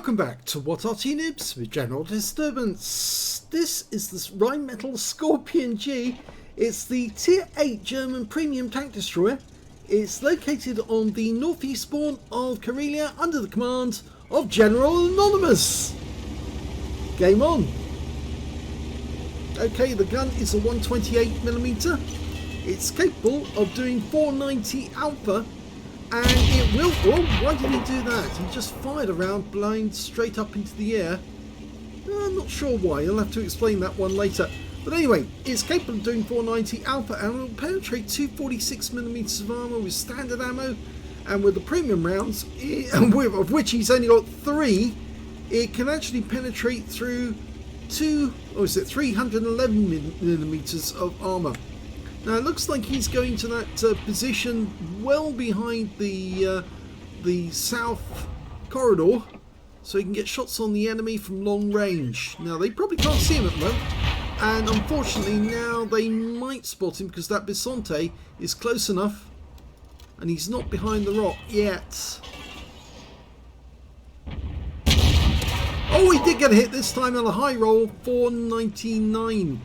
Welcome back to What Arty Noobs with General Disturbance. This is the Rheinmetall Skorpion G. It's the Tier 8 German premium tank destroyer. It's located on the northeast spawn of Karelia under the command of General Anonymous. Game on. Okay, the gun is a 128mm. It's capable of doing 490 alpha. And it will... Oh, why did he do that? He just fired a round blind straight up into the air. I'm not sure why. I'll have to explain that one later. But anyway, it's capable of doing 490 alpha and will penetrate 246mm of armour with standard ammo. And with the premium rounds, of which he's only got 3, it can actually penetrate through 311mm of armour. Now it looks like he's going to that position well behind the south corridor, so he can get shots on the enemy from long range. Now they probably can't see him at the moment, and unfortunately now they might spot him because that Bisonte is close enough, and he's not behind the rock yet. Oh, he did get a hit this time on a high roll, 499.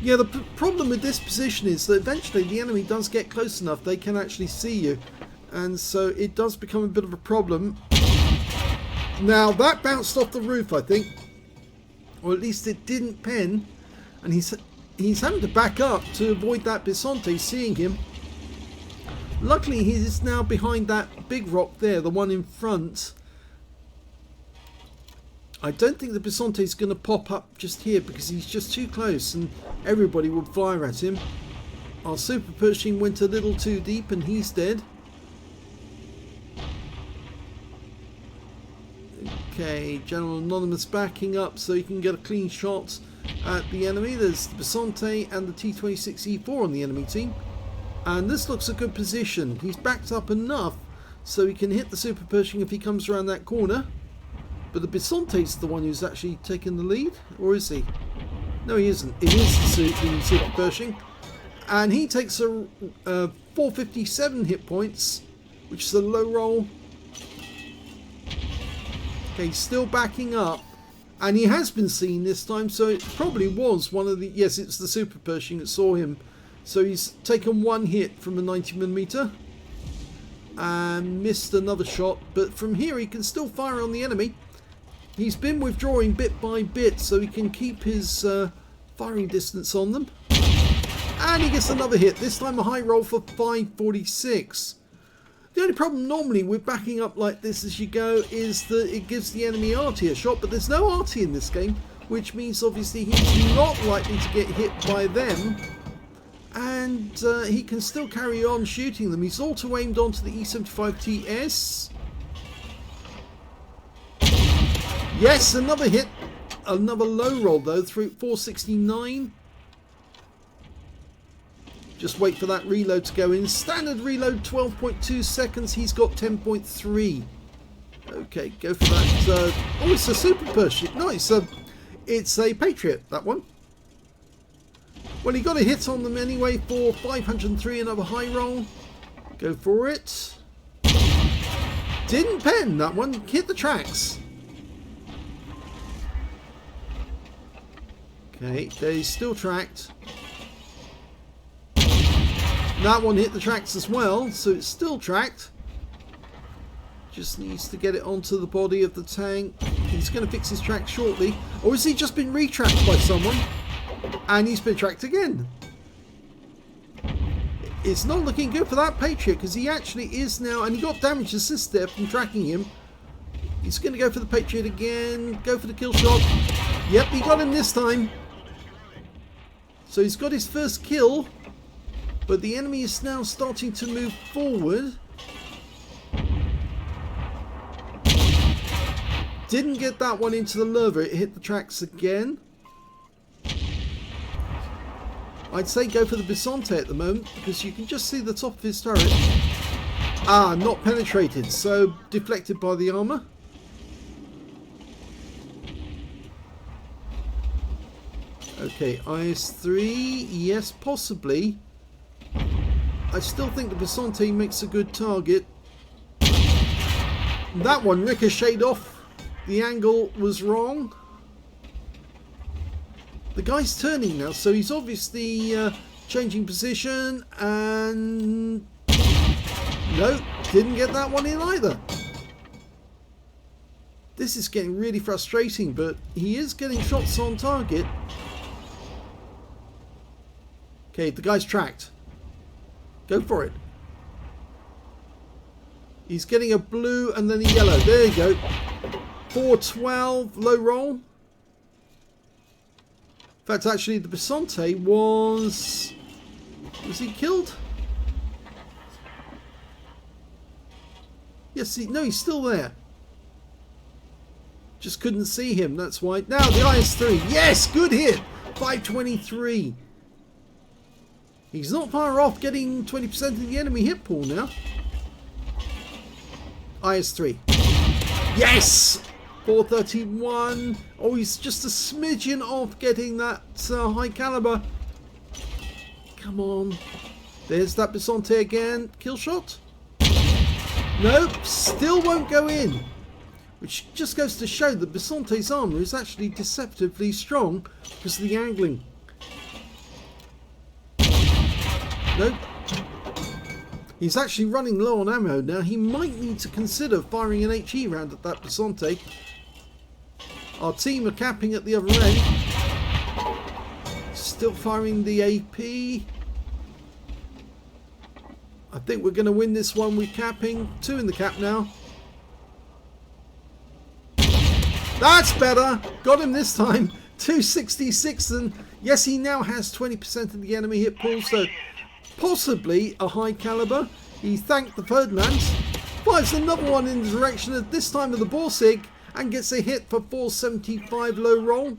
Yeah, the problem with this position is that eventually the enemy does get close enough, they can actually see you. And so it does become a bit of a problem. Now that bounced off the roof, I think. Or at least it didn't pen. And he's having to back up to avoid that Bisonte seeing him. Luckily he is now behind that big rock there, the one in front. I don't think the Bisonte is going to pop up just here because he's just too close and everybody would fire at him. Our super Pershing went a little too deep and he's dead. Okay, General Anonymous backing up so he can get a clean shot at the enemy. There's the Bisonte and the T-26E4 on the enemy team. And this looks a good position. He's backed up enough so he can hit the super Pershing if he comes around that corner. But the Bisonte's the one who's actually taken the lead, or is he? No, he isn't. It is the Super Pershing, and he takes a 457 hit points, which is a low roll. Okay, still backing up, and he has been seen this time, so it probably was one of the... Yes, it's the Super Pershing that saw him. So he's taken one hit from a 90mm and missed another shot, but from here he can still fire on the enemy. He's been withdrawing bit by bit so he can keep his firing distance on them. And he gets another hit, this time a high roll for 546. The only problem normally with backing up like this as you go is that it gives the enemy Arty a shot, but there's no Arty in this game, which means obviously he's not likely to get hit by them. And he can still carry on shooting them. He's auto aimed onto the E75TS. Yes, another hit. Another low roll though, through 469. Just wait for that reload to go in. Standard reload 12.2 seconds. He's got 10.3. Okay, go for that. Oh, it's a Super Pershing. No, it's a Patriot, that one. Well, he got a hit on them anyway for 503, another high roll. Go for it. Didn't pen that one. Hit the tracks. Okay, he's still tracked. That one hit the tracks as well, so it's still tracked. Just needs to get it onto the body of the tank. He's going to fix his track shortly. Or has he just been retracked by someone? And he's been tracked again. It's not looking good for that Patriot because he actually is now, and he got damage assist there from tracking him. He's going to go for the Patriot again. Go for the kill shot. Yep, he got him this time. So he's got his first kill, but the enemy is now starting to move forward. Didn't get that one into the lever, it hit the tracks again. I'd say go for the Bisonte at the moment because you can just see the top of his turret. Ah, not penetrated, so deflected by the armour. Okay, IS-3, yes, possibly. I still think the Bisonte makes a good target. That one ricocheted off. The angle was wrong. The guy's turning now, so he's obviously changing position, and no, didn't get that one in either. This is getting really frustrating, but he is getting shots on target. Okay, the guy's tracked. Go for it. He's getting a blue and then a yellow. There you go. 412, low roll. In fact, actually, the Bisonte was he killed? Yes, no, he's still there. Just couldn't see him, that's why. Now, the IS-3. Yes, good hit. 523. He's not far off getting 20% of the enemy hit pool now. IS-3. Yes! 431. Oh, he's just a smidgen off getting that high caliber. Come on. There's that Bisonte again. Kill shot? Nope, still won't go in. Which just goes to show that Bisonte's armor is actually deceptively strong because of the angling. Nope. He's actually running low on ammo now. He might need to consider firing an HE round at that Bisonte. Our team are capping at the other end. Still firing the AP. I think we're going to win this one with capping. 2 in the cap now. That's better. Got him this time. 266, and yes, he now has 20% of the enemy hit pool, so possibly a high caliber. He thanked the Ferdinand. Fires another one in the direction of this time of the Borsig and gets a hit for 475 low roll.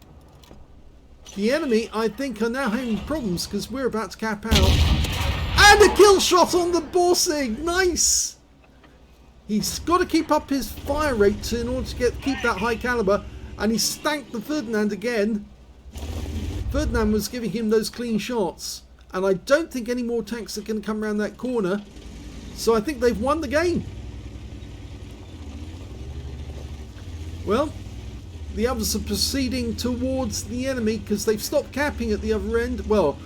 The enemy, I think, are now having problems because we're about to cap out. And a kill shot on the Borsig. Nice. He's got to keep up his fire rate in order to keep that high caliber, and he stanked the Ferdinand again. Ferdinand was giving him those clean shots, and I don't think any more tanks are going to come around that corner, so I think they've won the game. Well, the others are proceeding towards the enemy because they've stopped capping at the other end. Well,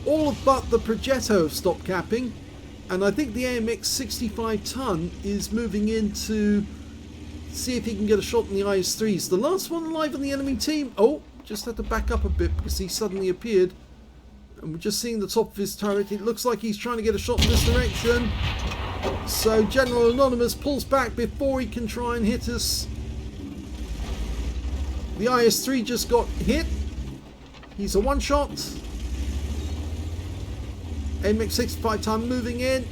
all but the Progetto have stopped capping. And I think the AMX 65 ton is moving in to see if he can get a shot in the IS-3s. The last one alive on the enemy team. Oh, just had to back up a bit because he suddenly appeared. And we're just seeing the top of his turret. It looks like he's trying to get a shot in this direction. So General Anonymous pulls back before he can try and hit us. The IS-3 just got hit. He's a one-shot. AMX 65 ton moving in,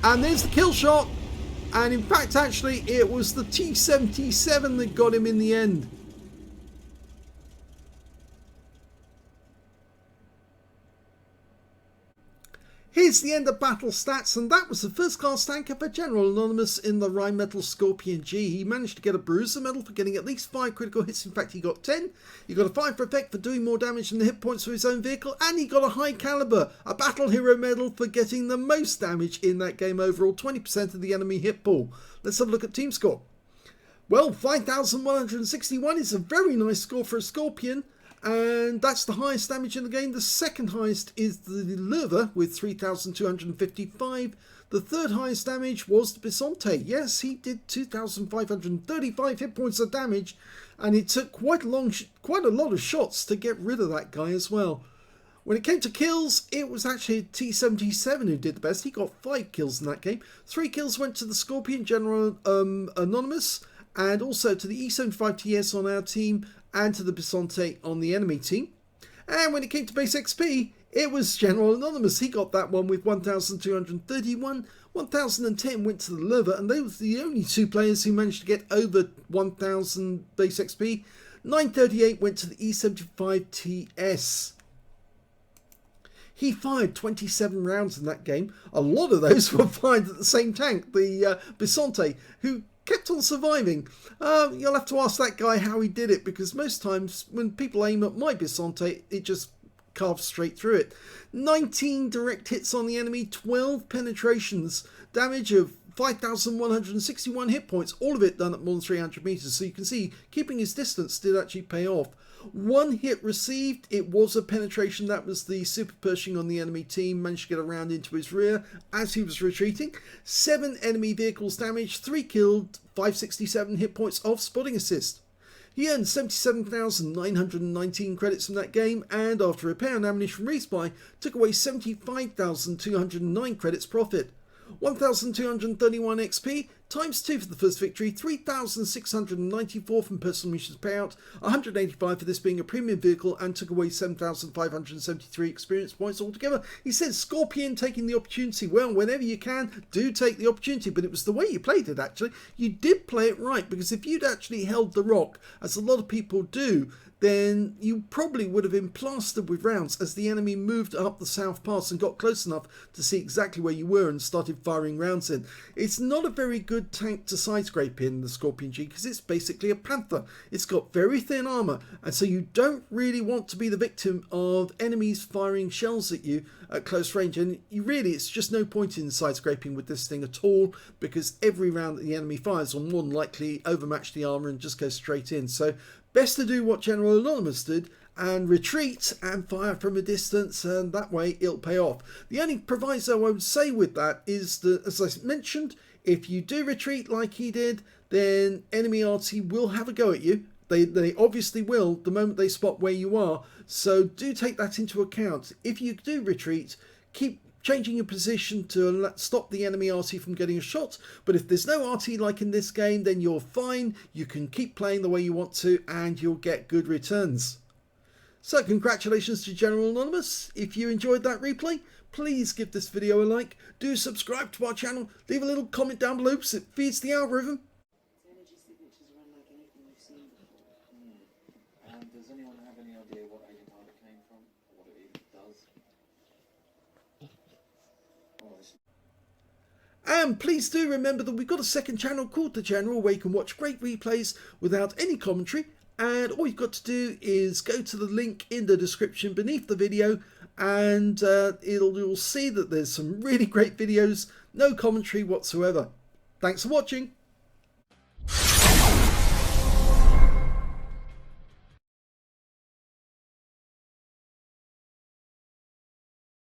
and there's the kill shot, and in fact actually it was the T-77 that got him in the end. Here's the end of battle stats, and that was the first class tanker for General Anonymous in the Rheinmetall Skorpion G. He managed to get a bruiser medal for getting at least 5 critical hits. In fact, he got 10. He got a 5 for effect for doing more damage than the hit points of his own vehicle, and he got a high caliber, a battle hero medal for getting the most damage in that game overall, 20% of the enemy hit pool. Let's have a look at team score. Well, 5,161 is a very nice score for a Skorpion. And that's the highest damage in the game. The second highest is the Löwe with 3,255. The third highest damage was the Bisonte. Yes, he did 2,535 hit points of damage, and it took quite a lot of shots to get rid of that guy as well. When it came to kills, it was actually T-77 who did the best. He got 5 kills in that game. 3 kills went to the Skorpion General Anonymous, and also to the E75TS on our team, and to the Bisonte on the enemy team. And when it came to base XP, it was General Anonymous. He got that one with 1,231. 1,010 went to the Löwe, and they were the only 2 players who managed to get over 1,000 base XP. 938 went to the E75TS. He fired 27 rounds in that game. A lot of those were fired at the same tank, the Bisonte, who kept on surviving. You'll have to ask that guy how he did it, because most times when people aim at my Bisonte, it just carves straight through it. 19 direct hits on the enemy, 12 penetrations, damage of 5,161 hit points, all of it done at more than 300 meters. So you can see keeping his distance did actually pay off. One hit received, it was a penetration. That was the Super Pershing on the enemy team, managed to get around into his rear as he was retreating. 7 enemy vehicles damaged, 3 killed, 567 hit points of spotting assist. He earned 77,919 credits from that game, and after repair and ammunition resupply, took away 75,209 credits profit. 1,231 XP, times 2 for the first victory, 3,694 from personal missions payout, 185 for this being a premium vehicle, and took away 7,573 experience points altogether. He says, Skorpion taking the opportunity. Well, whenever you can, do take the opportunity, but it was the way you played it actually. You did play it right, because if you'd actually held the rock, as a lot of people do, then you probably would have been plastered with rounds as the enemy moved up the South Pass and got close enough to see exactly where you were and started firing rounds in. It's not a very good tank to side scrape in, the Skorpion G, because it's basically a panther. It's got very thin armour, and so you don't really want to be the victim of enemies firing shells at you at close range. And it's just no point in side scraping with this thing at all, because every round that the enemy fires will more than likely overmatch the armour and just go straight in. So best to do what General Anonymous did and retreat and fire from a distance, and that way it'll pay off. The only proviso I would say with that is that, as I mentioned, if you do retreat like he did, then enemy Arty will have a go at you. They obviously will the moment they spot where you are, so do take that into account. If you do retreat, keep changing your position to stop the enemy Arty from getting a shot, but if there's no Arty like in this game, then you're fine. You can keep playing the way you want to and you'll get good returns. So congratulations to General Anonymous. If you enjoyed that replay, please give this video a like, do subscribe to our channel, leave a little comment down below because it feeds the algorithm. Energy signatures run like anything we've seen before. And does anyone have any idea what alien target came from, or what it even does? And please do remember that we've got a second channel called The General, where you can watch great replays without any commentary, and all you've got to do is go to the link in the description beneath the video, and you'll see that there's some really great videos, no commentary whatsoever. Thanks for watching.